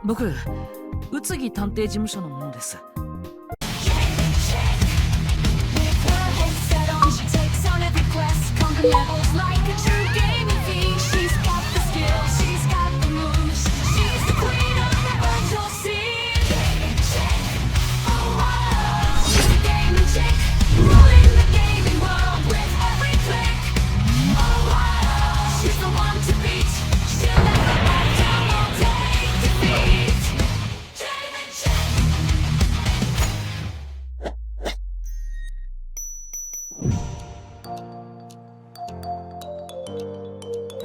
僕、宇津木探偵事務所の者です。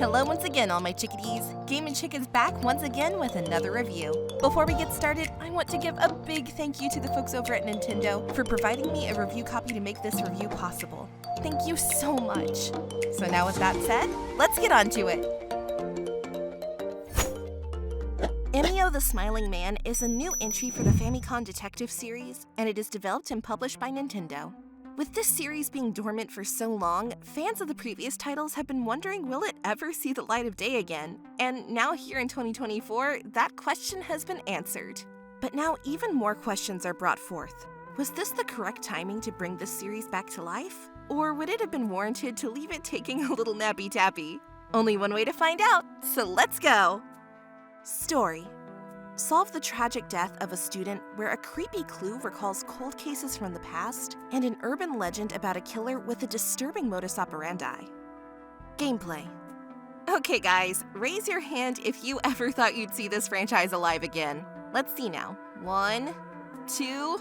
Hello once again, all my chickadees. Game & Chick is back once again with another review. Before we get started, I want to give a big thank you to the folks over at Nintendo for providing me a review copy to make this review possible. Thank you so much. So now with that said, let's get on to it. Emio the Smiling Man is a new entry for the Famicom Detective series, and it is developed and published by Nintendo. With this series being dormant for so long, fans of the previous titles have been wondering will it ever see the light of day again? And now here in 2024, that question has been answered. But now even more questions are brought forth. Was this the correct timing to bring this series back to life? Or would it have been warranted to leave it taking a little nappy-tappy? Only one way to find out, so let's go! Story. Solve the tragic death of a student where a creepy clue recalls cold cases from the past and an urban legend about a killer with a disturbing modus operandi. Gameplay. Okay guys, raise your hand if you ever thought you'd see this franchise alive again. Let's see now. 1, 2...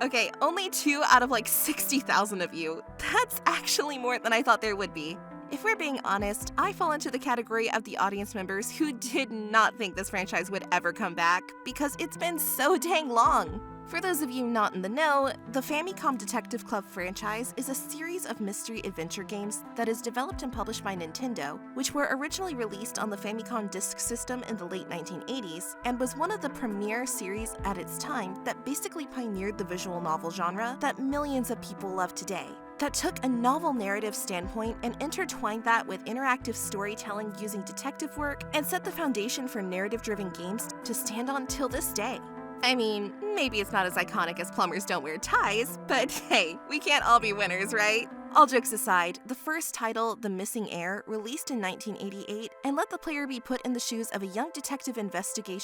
Okay, only 2 out of like 60,000 of you. That's actually more than I thought there would be. If we're being honest, I fall into the category of the audience members who did not think this franchise would ever come back because it's been so dang long. For those of you not in the know, the Famicom Detective Club franchise is a series of mystery adventure games that is developed and published by Nintendo, which were originally released on the Famicom Disk System in the late 1980s, and was one of the premier series at its time that basically pioneered the visual novel genre that millions of people love today. That took a novel narrative standpoint and intertwined that with interactive storytelling using detective work and set the foundation for narrative-driven games to stand on till this day. I mean, maybe it's not as iconic as Plumbers Don't Wear Ties, but hey, we can't all be winners, right? All jokes aside, the first title, The Missing Heir, released in 1988 and let the player be put in the shoes of a young detective investigating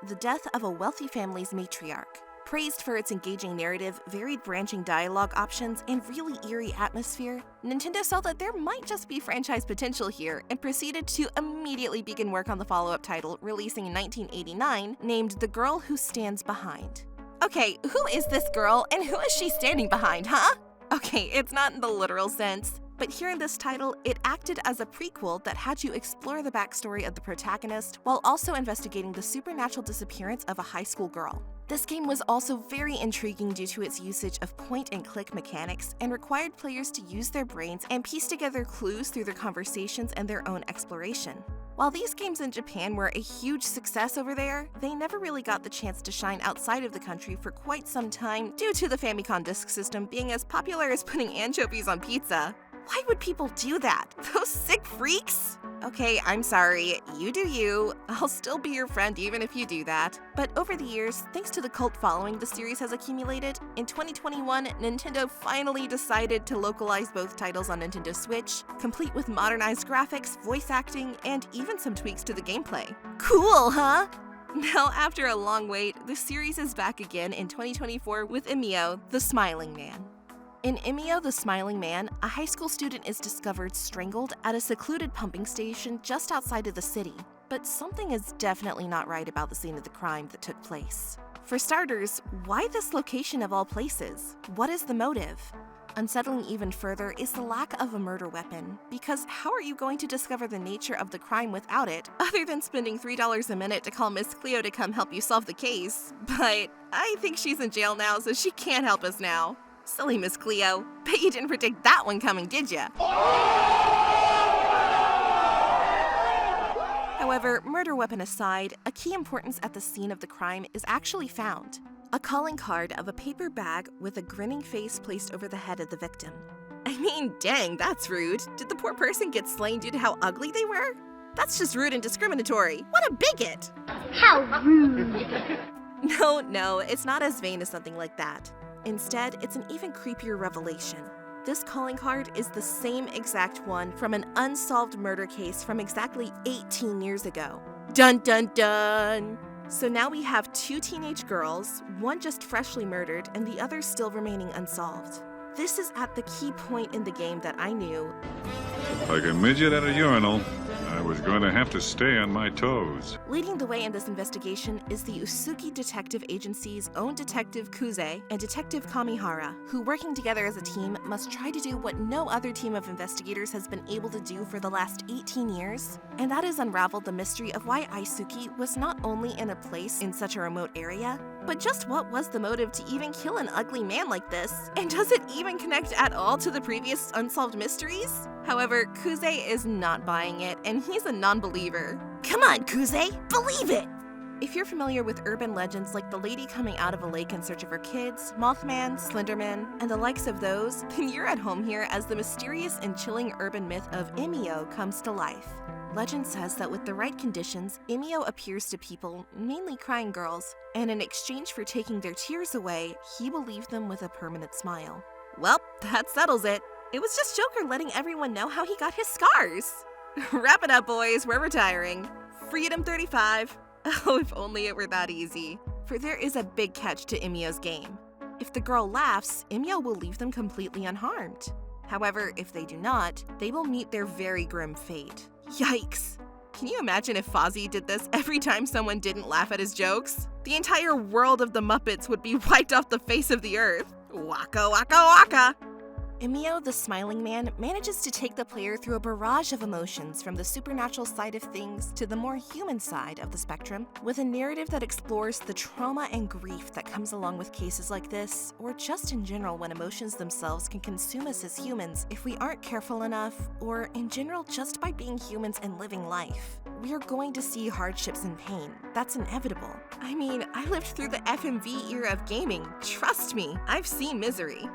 the death of a wealthy family's matriarch. Praised for its engaging narrative, varied branching dialogue options, and really eerie atmosphere, Nintendo saw that there might just be franchise potential here and proceeded to immediately begin work on the follow-up title, releasing in 1989, named The Girl Who Stands Behind. Okay, who is this girl and who is she standing behind, huh? Okay, it's not in the literal sense. But here in this title, it acted as a prequel that had you explore the backstory of the protagonist while also investigating the supernatural disappearance of a high school girl. This game was also very intriguing due to its usage of point-and-click mechanics and required players to use their brains and piece together clues through their conversations and their own exploration. While these games in Japan were a huge success over there, they never really got the chance to shine outside of the country for quite some time due to the Famicom Disk System being as popular as putting anchovies on pizza. Why would people do that? Those sick freaks? Okay, I'm sorry, you do you. I'll still be your friend even if you do that. But over the years, thanks to the cult following the series has accumulated, in 2021, Nintendo finally decided to localize both titles on Nintendo Switch, complete with modernized graphics, voice acting, and even some tweaks to the gameplay. Cool, huh? Now, after a long wait, the series is back again in 2024 with Emio the Smiling Man. In Emio the Smiling Man, a high school student is discovered strangled at a secluded pumping station just outside of the city. But something is definitely not right about the scene of the crime that took place. For starters, why this location of all places? What is the motive? Unsettling even further is the lack of a murder weapon, because how are you going to discover the nature of the crime without it, other than spending $3 a minute to call Miss Cleo to come help you solve the case? But I think she's in jail now, so she can't help us now. Silly Miss Cleo. Bet you didn't predict that one coming, did ya? However, murder weapon aside, a key importance at the scene of the crime is actually found. A calling card of a paper bag with a grinning face placed over the head of the victim. I mean, dang, that's rude. Did the poor person get slain due to how ugly they were? That's just rude and discriminatory. What a bigot! How rude! No, it's not as vain as something like that. Instead, it's an even creepier revelation. This calling card is the same exact one from an unsolved murder case from exactly 18 years ago. Dun dun dun! So now we have 2 teenage girls, one just freshly murdered and the other still remaining unsolved. This is at the key point in the game that I knew. Like a midget at a urinal, I was going to have to stay on my toes. Leading the way in this investigation is the Usuki Detective Agency's own Detective Kuze and Detective Kamihara, who, working together as a team, must try to do what no other team of investigators has been able to do for the last 18 years, and that is unravel the mystery of why Aisuki was not only in a place in such a remote area, but just what was the motive to even kill an ugly man like this? And does it even connect at all to the previous unsolved mysteries? However, Kuze is not buying it, and he's a non-believer. Come on, Kuze, believe it! If you're familiar with urban legends like the lady coming out of a lake in search of her kids, Mothman, Slenderman, and the likes of those, then you're at home here as the mysterious and chilling urban myth of Emio comes to life. Legend says that with the right conditions, Emio appears to people, mainly crying girls, and in exchange for taking their tears away, he will leave them with a permanent smile. Well, that settles it. It was just Joker letting everyone know how he got his scars. Wrap it up, boys, we're retiring. Freedom 35. Oh, if only it were that easy. For there is a big catch to Emio's game. If the girl laughs, Emio will leave them completely unharmed. However, if they do not, they will meet their very grim fate. Yikes! Can you imagine if Fozzie did this every time someone didn't laugh at his jokes? The entire world of the Muppets would be wiped off the face of the earth. Waka waka waka! Emio, the Smiling Man, manages to take the player through a barrage of emotions from the supernatural side of things to the more human side of the spectrum, with a narrative that explores the trauma and grief that comes along with cases like this, or just in general when emotions themselves can consume us as humans if we aren't careful enough, or in general just by being humans and living life. We are going to see hardships and pain. That's inevitable. I mean, I lived through the FMV era of gaming. Trust me, I've seen misery.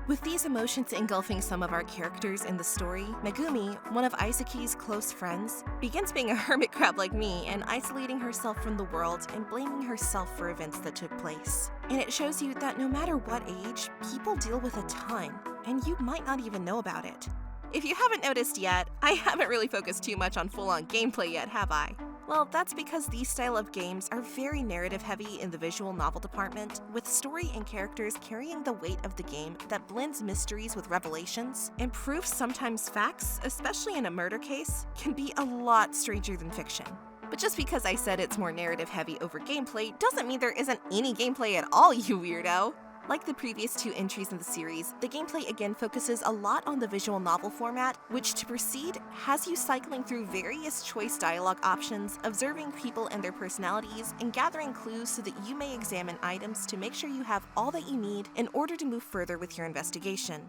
With these emotions engulfing some of our characters in the story, Megumi, one of Aisuki's close friends, begins being a hermit crab like me and isolating herself from the world and blaming herself for events that took place. And it shows you that no matter what age, people deal with a ton, and you might not even know about it. If you haven't noticed yet, I haven't really focused too much on full-on gameplay yet, have I? Well, that's because these style of games are very narrative-heavy in the visual novel department, with story and characters carrying the weight of the game that blends mysteries with revelations, and proves sometimes facts, especially in a murder case, can be a lot stranger than fiction. But just because I said it's more narrative-heavy over gameplay doesn't mean there isn't any gameplay at all, you weirdo! Like the previous 2 entries in the series, the gameplay again focuses a lot on the visual novel format, which to proceed has you cycling through various choice dialogue options, observing people and their personalities, and gathering clues so that you may examine items to make sure you have all that you need in order to move further with your investigation.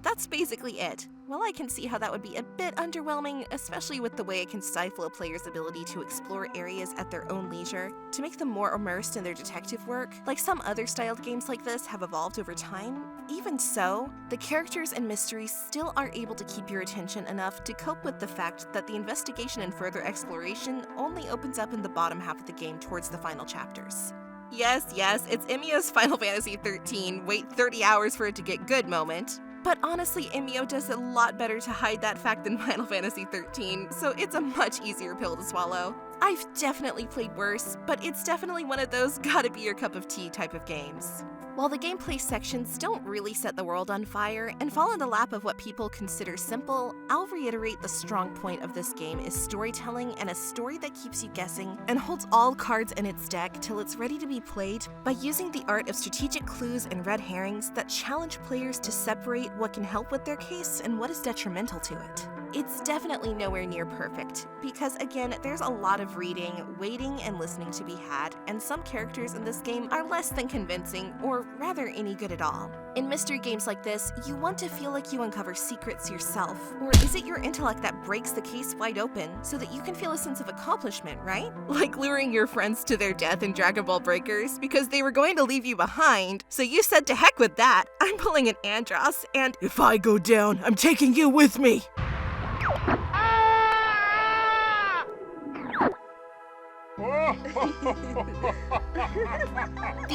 That's basically it. While I can see how that would be a bit underwhelming, especially with the way it can stifle a player's ability to explore areas at their own leisure, to make them more immersed in their detective work, like some other styled games like this have evolved over time, even so, the characters and mysteries still are able to keep your attention enough to cope with the fact that the investigation and further exploration only opens up in the bottom half of the game towards the final chapters. Yes, it's Emio's Final Fantasy XIII wait 30 hours for it to get good moment. But honestly, Emio does a lot better to hide that fact than Final Fantasy XIII, so it's a much easier pill to swallow. I've definitely played worse, but it's definitely one of those gotta be your cup of tea type of games. While the gameplay sections don't really set the world on fire and fall in the lap of what people consider simple, I'll reiterate the strong point of this game is storytelling and a story that keeps you guessing and holds all cards in its deck till it's ready to be played by using the art of strategic clues and red herrings that challenge players to separate what can help with their case and what is detrimental to it. It's definitely nowhere near perfect, because again, there's a lot of reading, waiting, and listening to be had, and some characters in this game are less than convincing, or rather any good at all. In mystery games like this, you want to feel like you uncover secrets yourself, or is it your intellect that breaks the case wide open so that you can feel a sense of accomplishment, right? Like luring your friends to their death in Dragon Ball Breakers because they were going to leave you behind, so you said to heck with that, I'm pulling an Andros, and if I go down, I'm taking you with me! The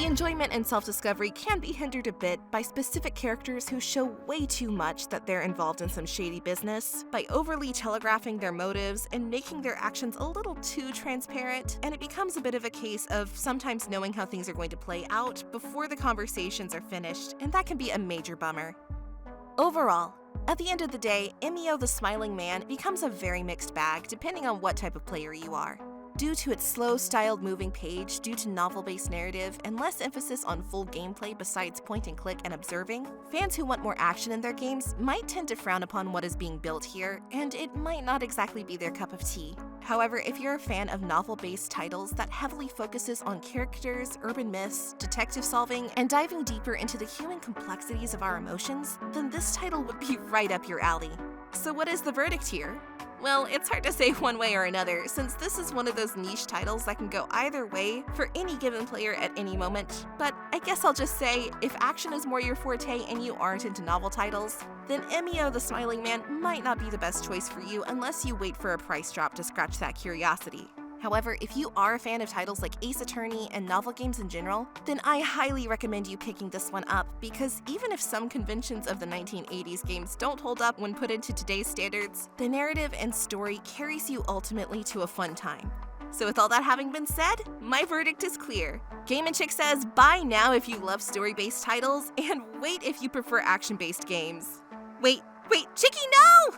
enjoyment and self-discovery can be hindered a bit by specific characters who show way too much that they're involved in some shady business, by overly telegraphing their motives and making their actions a little too transparent, and it becomes a bit of a case of sometimes knowing how things are going to play out before the conversations are finished, and that can be a major bummer. Overall, at the end of the day, Emio the Smiling Man becomes a very mixed bag depending on what type of player you are. Due to its slow-styled moving page, due to novel-based narrative, and less emphasis on full gameplay besides point-and-click and observing, fans who want more action in their games might tend to frown upon what is being built here, and it might not exactly be their cup of tea. However, if you're a fan of novel-based titles that heavily focuses on characters, urban myths, detective solving, and diving deeper into the human complexities of our emotions, then this title would be right up your alley. So what is the verdict here? Well, it's hard to say one way or another, since this is one of those niche titles that can go either way for any given player at any moment. But I guess I'll just say, if action is more your forte and you aren't into novel titles, then Emio the Smiling Man might not be the best choice for you unless you wait for a price drop to scratch that curiosity. However, if you are a fan of titles like Ace Attorney and novel games in general, then I highly recommend you picking this one up, because even if some conventions of the 1980s games don't hold up when put into today's standards, the narrative and story carries you ultimately to a fun time. So with all that having been said, my verdict is clear. Game and Chick says buy now if you love story-based titles, and wait if you prefer action-based games. Wait, Chicky, no!